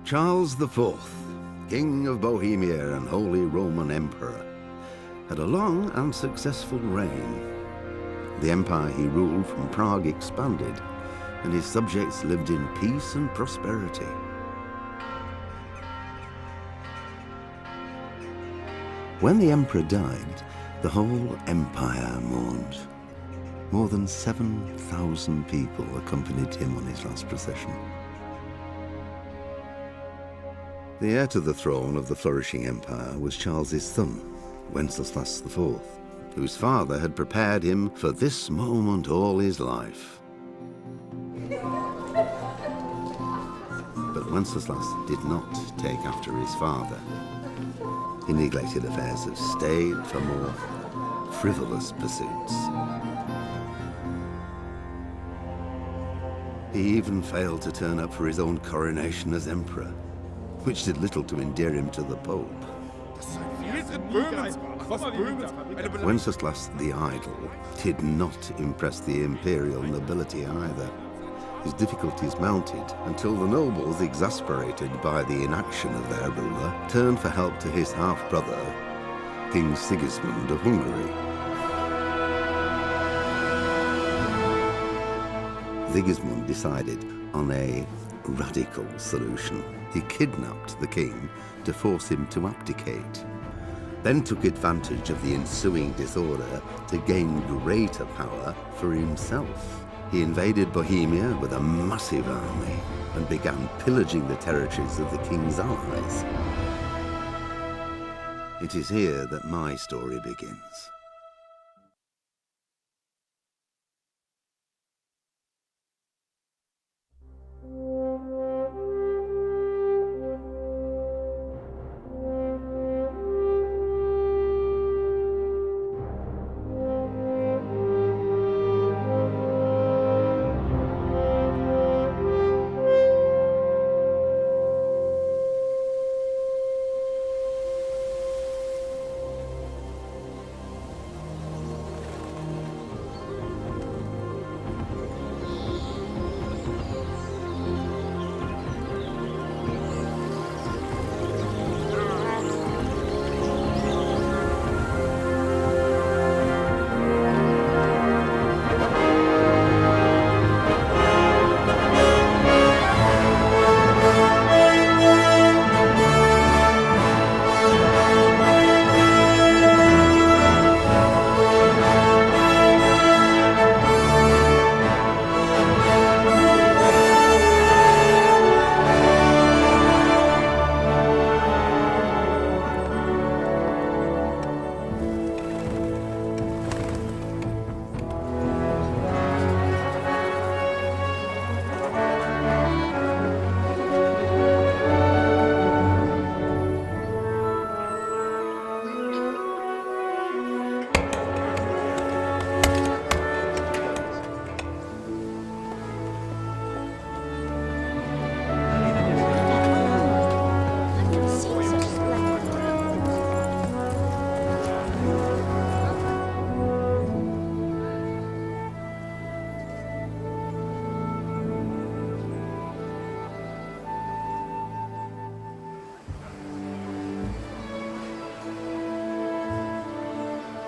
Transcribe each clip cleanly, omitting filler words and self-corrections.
Charles IV, King of Bohemia and Holy Roman Emperor, had a long and successful reign. The empire he ruled from Prague expanded, and his subjects lived in peace and prosperity. When the emperor died, the whole empire mourned. More than 7,000 people accompanied him on his last procession. The heir to the throne of the flourishing empire was Charles's son, Wenceslas IV, whose father had prepared him for this moment all his life. But Wenceslas did not take after his father. He neglected affairs of state for more frivolous pursuits. He even failed to turn up for his own coronation as emperor, which did little to endear him to the Pope. Wenceslas the Idle did not impress the imperial nobility either. His difficulties mounted until the nobles, exasperated by the inaction of their ruler, turned for help to his half-brother, King Sigismund of Hungary. Sigismund decided on a radical solution. He kidnapped the king to force him to abdicate, then took advantage of the ensuing disorder to gain greater power for himself. He invaded Bohemia with a massive army and began pillaging the territories of the king's allies. It is here that my story begins.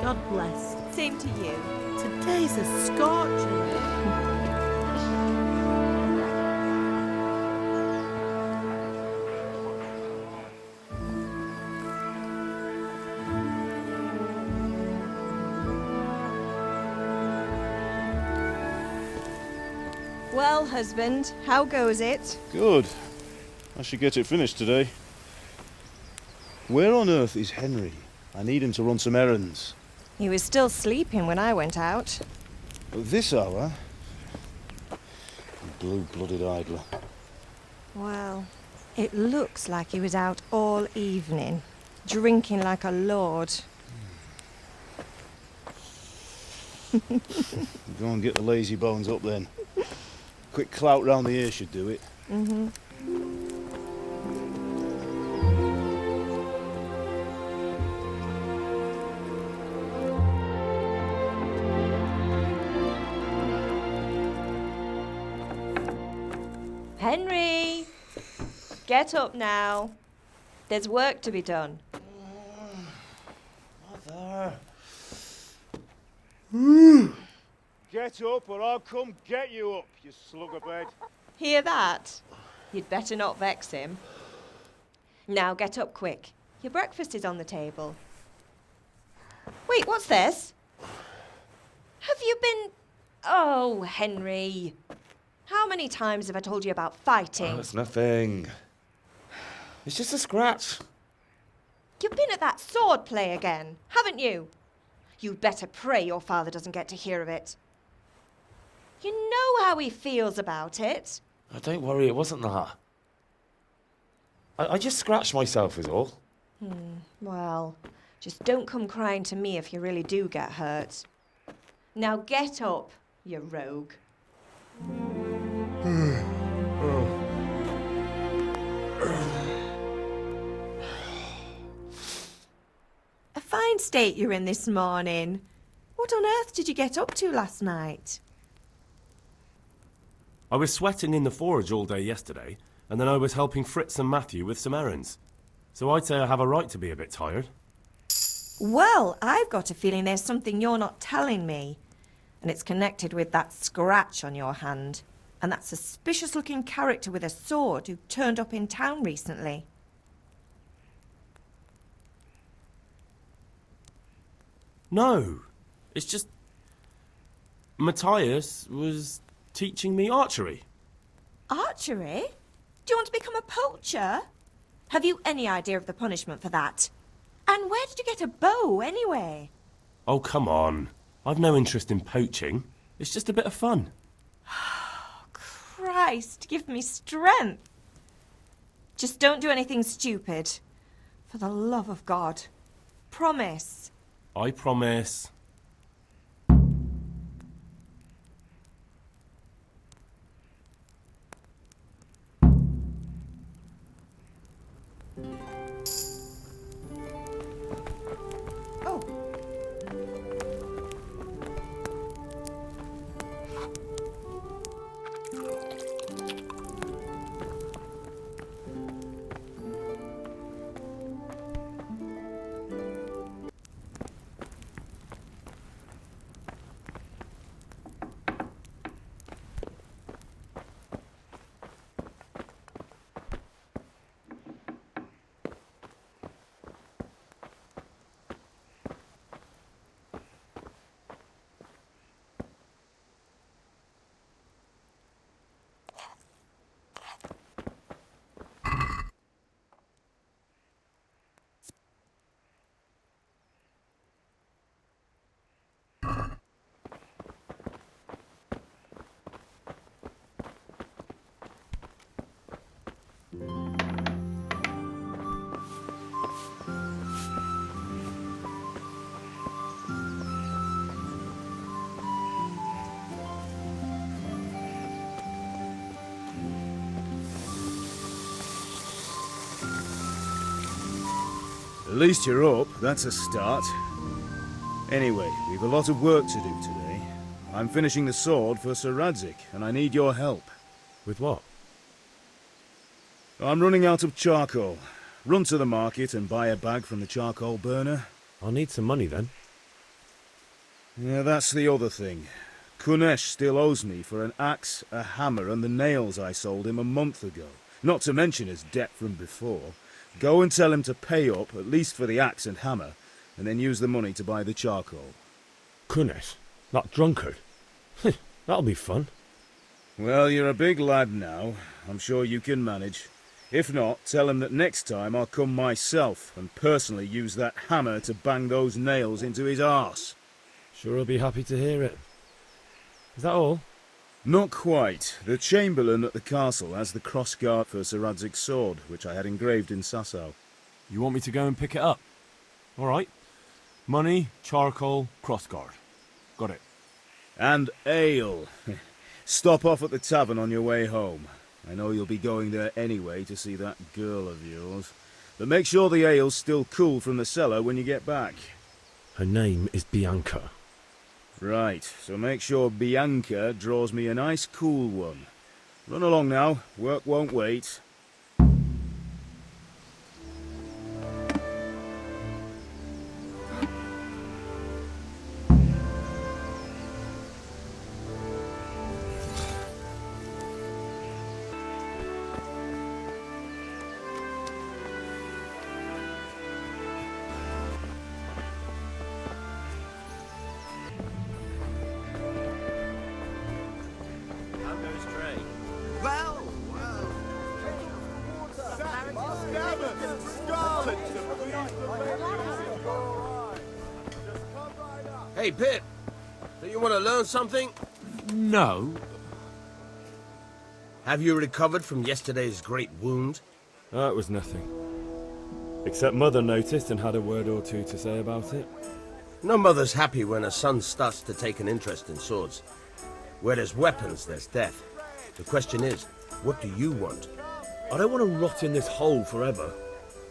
God bless. Same to you. Today's a scorcher. Well, husband, how goes it? Good. I should get it finished today. Where on earth is Henry? I need him to run some errands. He was still sleeping when I went out. At this hour? Blue-blooded idler. Well, it looks like he was out all evening, drinking like a lord. Go and get the lazy bones up then. Quick clout round the ear should do it. Mm-hmm. Henry! Get up now. There's work to be done. Mother. Get up or I'll come get you up, you slugabed. Hear that? You'd better not vex him. Now get up quick. Your breakfast is on the table. Wait, what's this? Have you been... Oh, Henry. How many times have I told you about fighting? Oh, it's nothing. It's just a scratch. You've been at that sword play again, haven't you? You'd better pray your father doesn't get to hear of it. You know how he feels about it. Oh, don't worry, it wasn't that. I just scratched myself is all. Well, just don't come crying to me if you really do get hurt. Now get up, you rogue. A fine state you're in this morning. What on earth did you get up to last night? I was sweating in the forge all day yesterday, and then I was helping Fritz and Matthew with some errands. So I'd say I have a right to be a bit tired. Well, I've got a feeling there's something you're not telling me. And it's connected with that scratch on your hand. And that suspicious-looking character with a sword who turned up in town recently. No, it's just... Matthias was teaching me archery. Archery? Do you want to become a poacher? Have you any idea of the punishment for that? And where did you get a bow, anyway? Oh, come on. I've no interest in poaching. It's just a bit of fun. Christ, give me strength. Just don't do anything stupid. For the love of God. Promise. I promise. Oh. At least you're up, that's a start. Anyway, we've a lot of work to do today. I'm finishing the sword for Sir Radzig, and I need your help. With what? I'm running out of charcoal. Run to the market and buy a bag from the charcoal burner. I'll need some money then. Yeah, that's the other thing. Kunesh still owes me for an axe, a hammer, and the nails I sold him a month ago. Not to mention his debt from before. Go and tell him to pay up, at least for the axe and hammer, and then use the money to buy the charcoal. Kunesh? That drunkard? That'll be fun. Well, you're a big lad now. I'm sure you can manage. If not, tell him that next time I'll come myself and personally use that hammer to bang those nails into his arse. Sure I'll be happy to hear it. Is that all? Not quite. The Chamberlain at the castle has the crossguard for Sir Radzig's sword, which I had engraved in Sasau. You want me to go and pick it up? All right. Money, charcoal, crossguard. Got it. And ale. Stop off at the tavern on your way home. I know you'll be going there anyway to see that girl of yours. But make sure the ale's still cool from the cellar when you get back. Her name is Bianca. Right, so make sure Bianca draws me a nice cool one. Run along now, work won't wait. Hey, Pip. Do you want to learn something? No. Have you recovered from yesterday's great wound? That was nothing. Except Mother noticed and had a word or two to say about it. No mother's happy when her son starts to take an interest in swords. Where there's weapons, there's death. The question is, what do you want? I don't want to rot in this hole forever.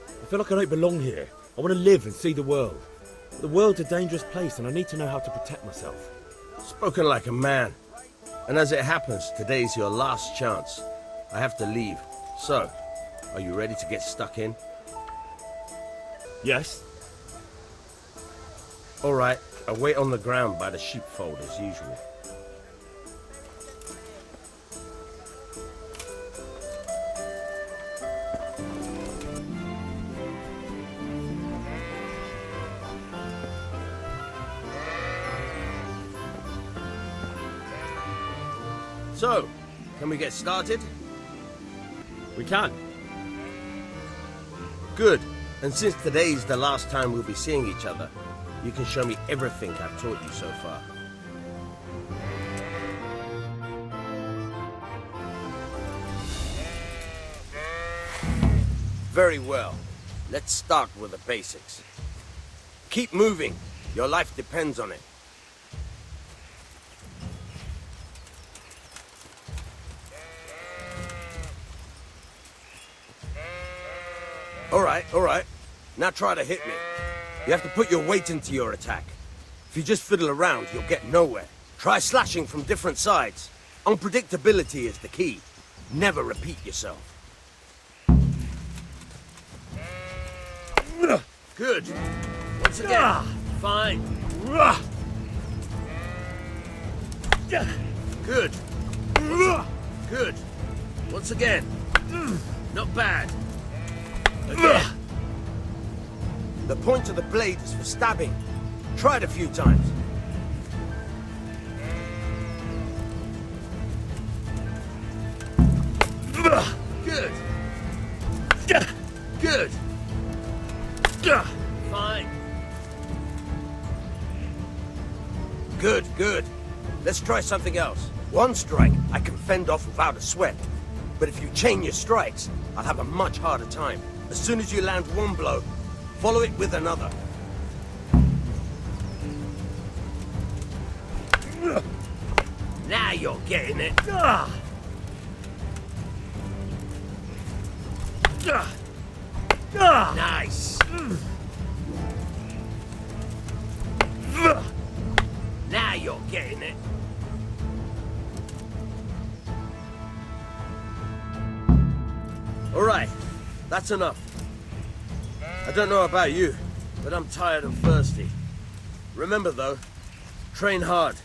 I feel like I don't belong here. I want to live and see the world. But the world's a dangerous place and I need to know how to protect myself. Spoken like a man. And as it happens, today's your last chance. I have to leave. So, are you ready to get stuck in? Yes? All right, I'll wait on the ground by the sheepfold as usual. So, can we get started? We can. Good. And since today's the last time we'll be seeing each other, you can show me everything I've taught you so far. Very well. Let's start with the basics. Keep moving. Your life depends on it. All right. Now try to hit me. You have to put your weight into your attack. If you just fiddle around, you'll get nowhere. Try slashing from different sides. Unpredictability is the key. Never repeat yourself. Good. Once again. Fine. Good. Good. Once again. Not bad. Again. The point of the blade is for stabbing. Try it a few times. Good. Good. Fine. Good. Let's try something else. One strike I can fend off without a sweat. But if you chain your strikes, I'll have a much harder time. As soon as you land one blow, follow it with another. Now you're getting it. Nice. Now you're getting it. All right, that's enough. I don't know about you, but I'm tired and thirsty. Remember though, train hard.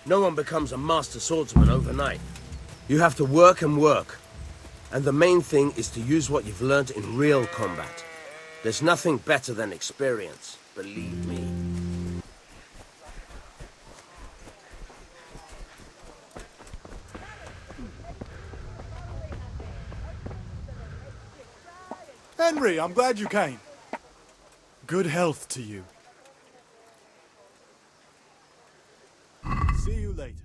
No one becomes a master swordsman overnight. You have to work and work. And the main thing is to use what you've learned in real combat. There's nothing better than experience, believe me. Henry, I'm glad you came. Good health to you. See you later.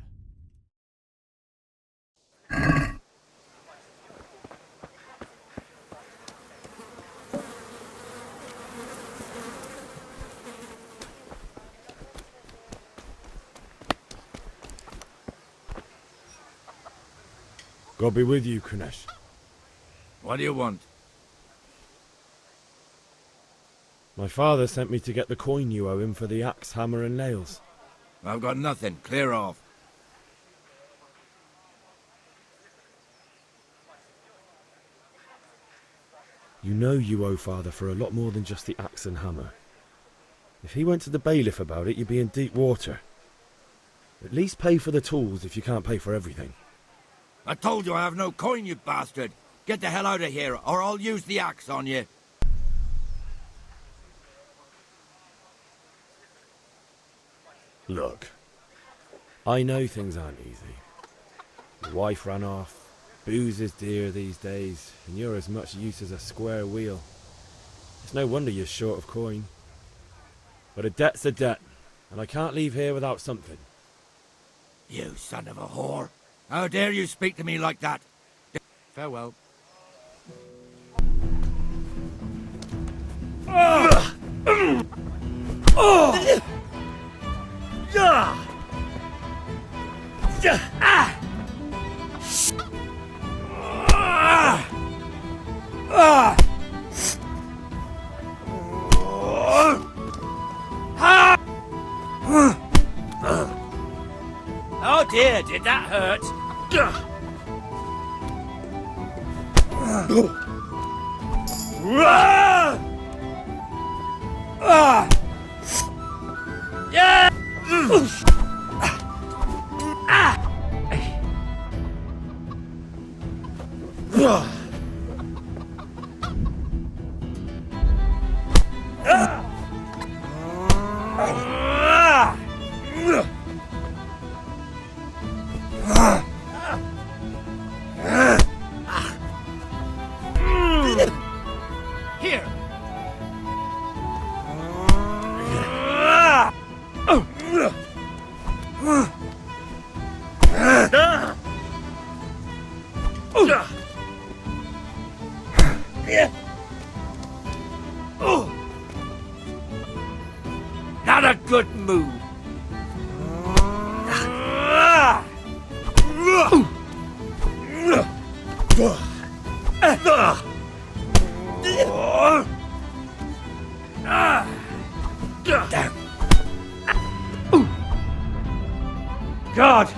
God be with you, Kunesh. What do you want? My father sent me to get the coin you owe him for the axe, hammer and nails. I've got nothing. Clear off. You know you owe father for a lot more than just the axe and hammer. If he went to the bailiff about it, you'd be in deep water. At least pay for the tools if you can't pay for everything. I told you I have no coin, you bastard. Get the hell out of here, or I'll use the axe on you. Look, I know things aren't easy. Your wife ran off, booze is dear these days, and you're as much use as a square wheel. It's no wonder you're short of coin. But a debt's a debt, and I can't leave here without something. You son of a whore! How dare you speak to me like that? Farewell. Oh dear, did that hurt? Here. Not a good move. God!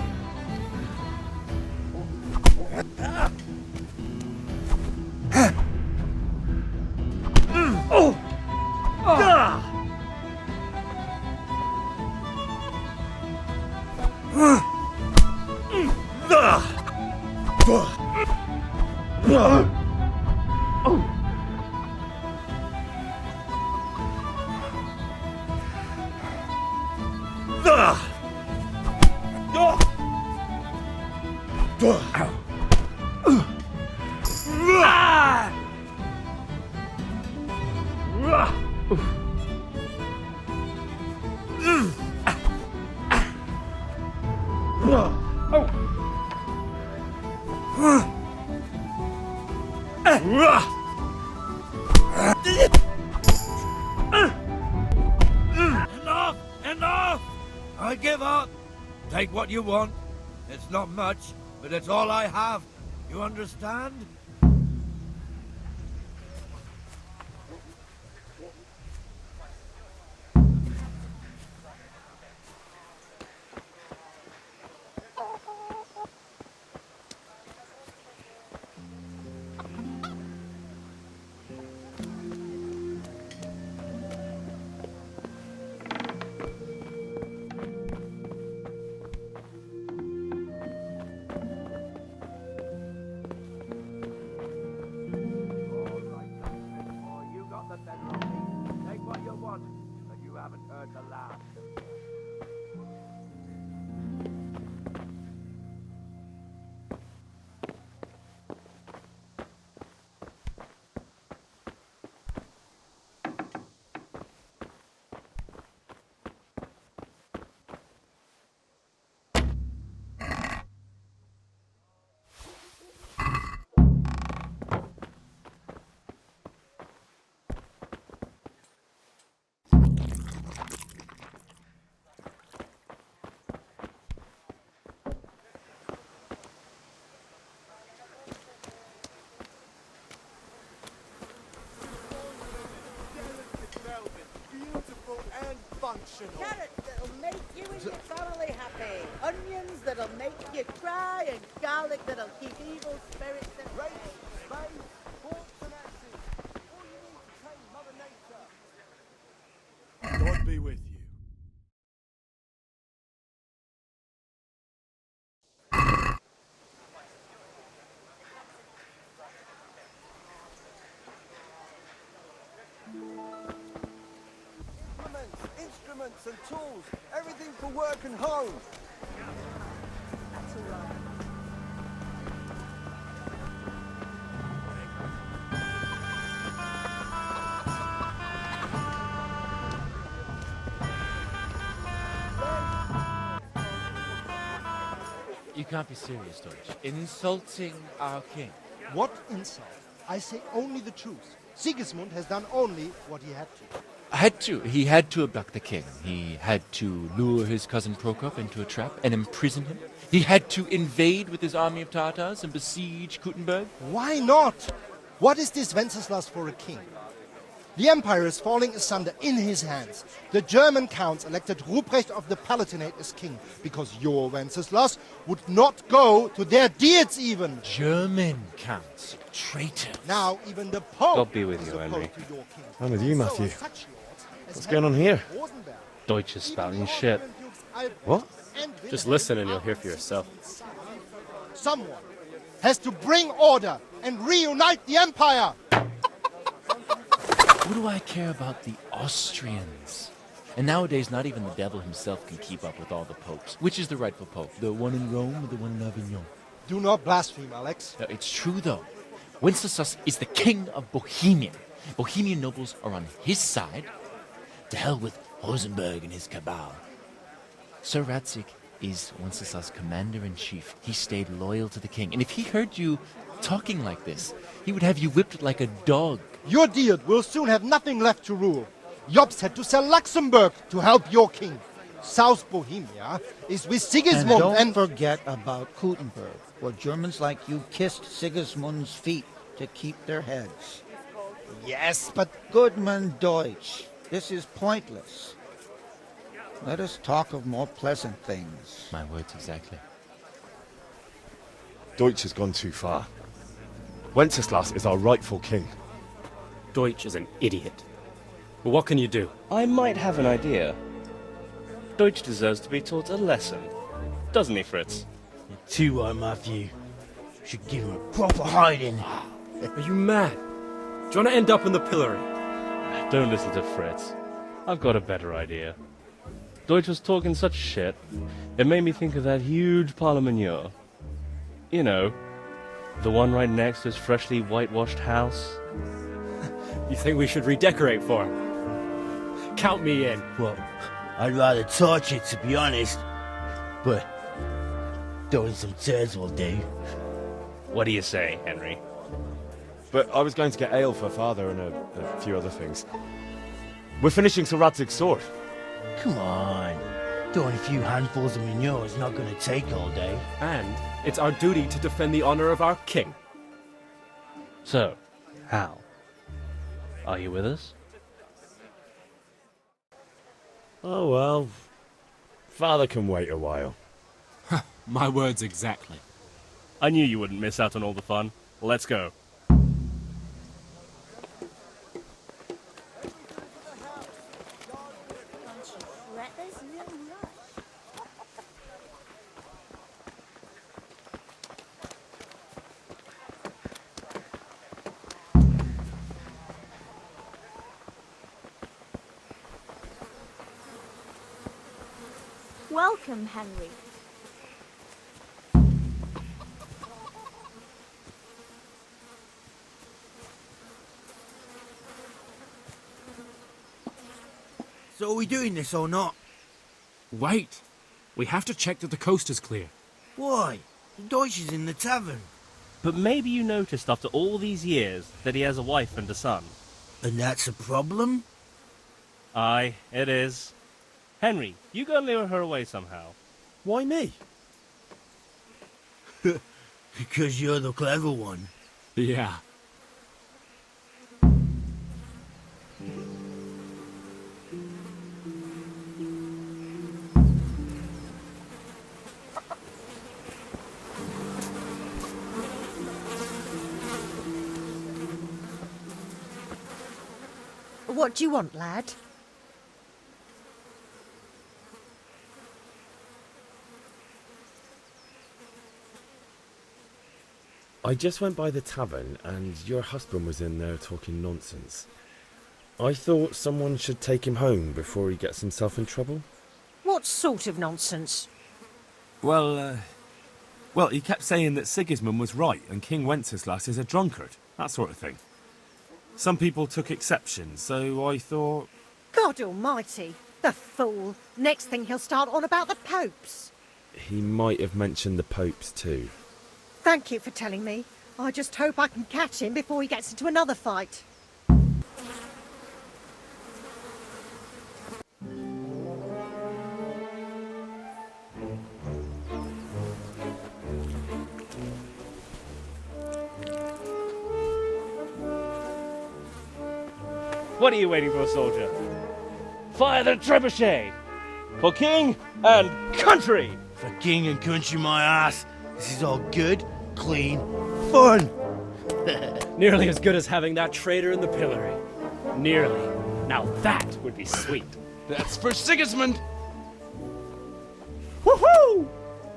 Enough! Enough! I give up. Take what you want. It's not much, but it's all I have. You understand? Beautiful and functional. Carrots that'll make you and your family happy. Onions that'll make you cry, and garlic that'll keep evil spirits at bay. Spades, forks and axes. All you need to tame Mother Nature. God be with you. Instruments and tools, everything for work and home. That's all right. You can't be serious, Deutsch. Insulting our king. What insult? I say only the truth. Sigismund has done only what he had to. He had to abduct the king. He had to lure his cousin Prokop into a trap and imprison him. He had to invade with his army of Tatars and besiege Kuttenberg. Why not? What is this Wenceslas for a king? The empire is falling asunder in his hands. The German counts elected Ruprecht of the Palatinate as king because your Wenceslas would not go to their deeds even. German counts, traitors. Now even the Pope God be with is you, opposed Henry. to your king. I'm with you, Matthew. So such lords as What's going on here? Rosenberg, Deutsch is spouting even shit. Dukes Albrecht What? and Just Wilhelm listen and you'll are hear for yourself. Someone has to bring order and reunite the empire. What do I care about the Austrians? And nowadays, not even the devil himself can keep up with all the popes. Which is the rightful pope? The one in Rome or the one in Avignon? Do not blaspheme, Alex. No, it's true, though. Wenceslas is the king of Bohemia. Bohemian nobles are on his side. To hell with Rosenberg and his cabal. Sir Radzik is Wenceslas' commander-in-chief. He stayed loyal to the king. And if he heard you talking like this, he would have you whipped like a dog. Your Diet will soon have nothing left to rule. Jobst had to sell Luxembourg to help your king. South Bohemia is with Sigismund and don't forget about Kuttenberg, where Germans like you kissed Sigismund's feet to keep their heads. Yes, but Goodman Deutsch, this is pointless. Let us talk of more pleasant things. My words exactly. Deutsch has gone too far. Wenceslas is our rightful king. Deutsch is an idiot. Well, what can you do? I might have an idea. Deutsch deserves to be taught a lesson. Doesn't he, Fritz? You're too right, Matthew. Should give him a proper hiding. Are you mad? Do you want to end up in the pillory? Don't listen to Fritz. I've got a better idea. Deutsch was talking such shit, it made me think of that huge parliament. You know, the one right next to his freshly whitewashed house. You think we should redecorate for him? Count me in. Well, I'd rather torch it, to be honest. But throwing some turds will do. What do you say, Henry? But I was going to get ale for father and a few other things. We're finishing Sir Radzig's sword. Come on. Throwing a few handfuls of manure is not going to take all day. And it's our duty to defend the honor of our king. So, Hal, are you with us? Oh well. Father can wait a while. My words exactly. I knew you wouldn't miss out on all the fun. Let's go. Welcome, Henry. So are we doing this or not? Wait. We have to check that the coast is clear. Why? Deutsch is in the tavern. But maybe you noticed after all these years that he has a wife and a son. And that's a problem? Aye, it is. Henry, you go and lure her away somehow. Why me? Because you're the clever one. Yeah. What do you want, lad? I just went by the tavern and your husband was in there talking nonsense. I thought someone should take him home before he gets himself in trouble. What sort of nonsense? Well, he kept saying that Sigismund was right and King Wenceslas is a drunkard, that sort of thing. Some people took exception, so I thought... God almighty, the fool. Next thing he'll start on about the popes. he might have mentioned the popes too. Thank you for telling me. I just hope I can catch him before he gets into another fight. What are you waiting for, soldier? Fire the trebuchet! For king and country! For king and country, my ass. This is all good, clean, fun. Nearly as good as having that traitor in the pillory. Nearly. Now that would be sweet. That's for Sigismund. Woohoo!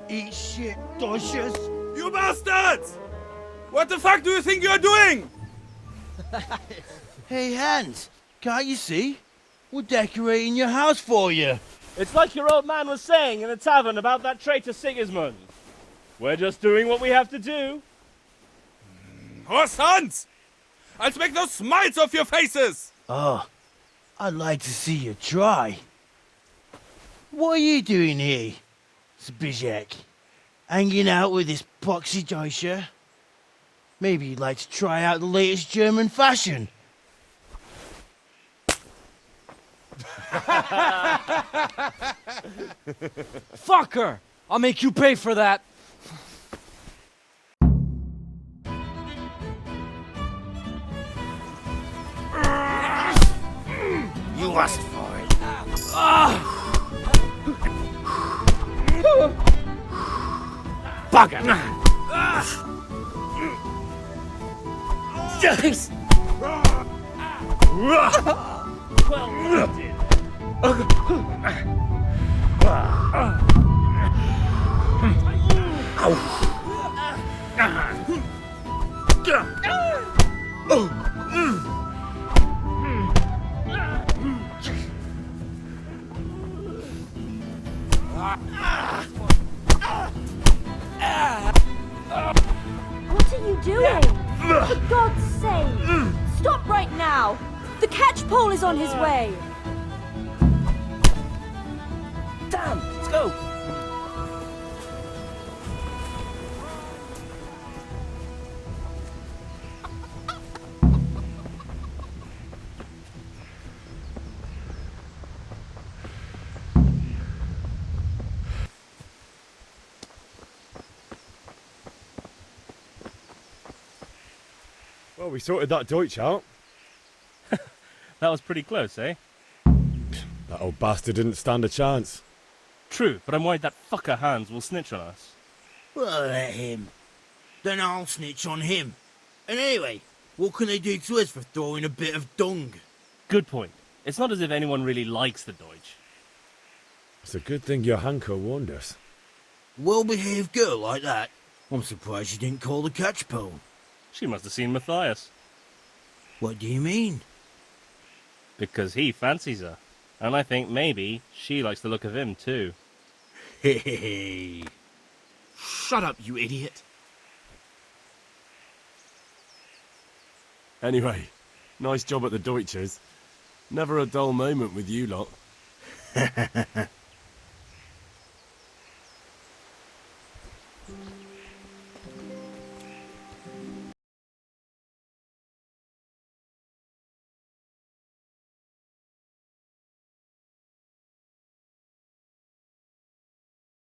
Eat shit, Docious. You bastards! What the fuck do you think you're doing? Hey, Hans, can't you see? We're decorating your house for you. It's like your old man was saying in the tavern about that traitor Sigismund. We're just doing what we have to do. Horse Hans! I'll make those smiles off your faces! Oh, I'd like to see you try. What are you doing here, Zbyszek? Hanging out with this poxy Deutscher? Maybe you'd like to try out the latest German fashion. Fucker! I'll make you pay for that. You asked for it. Bugger! Yes! Well did. What are you doing? For God's sake! Stop right now! The catch pole is on his way! Damn, let's go. Well, we sorted that Deutsch out. That was pretty close, eh? That old bastard didn't stand a chance. True, but I'm worried that fucker Hans will snitch on us. Well, let him. Then I'll snitch on him. And anyway, what can they do to us for throwing a bit of dung? Good point. It's not as if anyone really likes the Deutsch. It's a good thing your Hanko warned us. Well-behaved girl like that. I'm surprised she didn't call the catch pole. She must have seen Matthias. What do you mean? Because he fancies her. And I think maybe she likes the look of him too. Hey. Shut up, you idiot. Anyway, nice job at the Deutschers. Never a dull moment with you lot.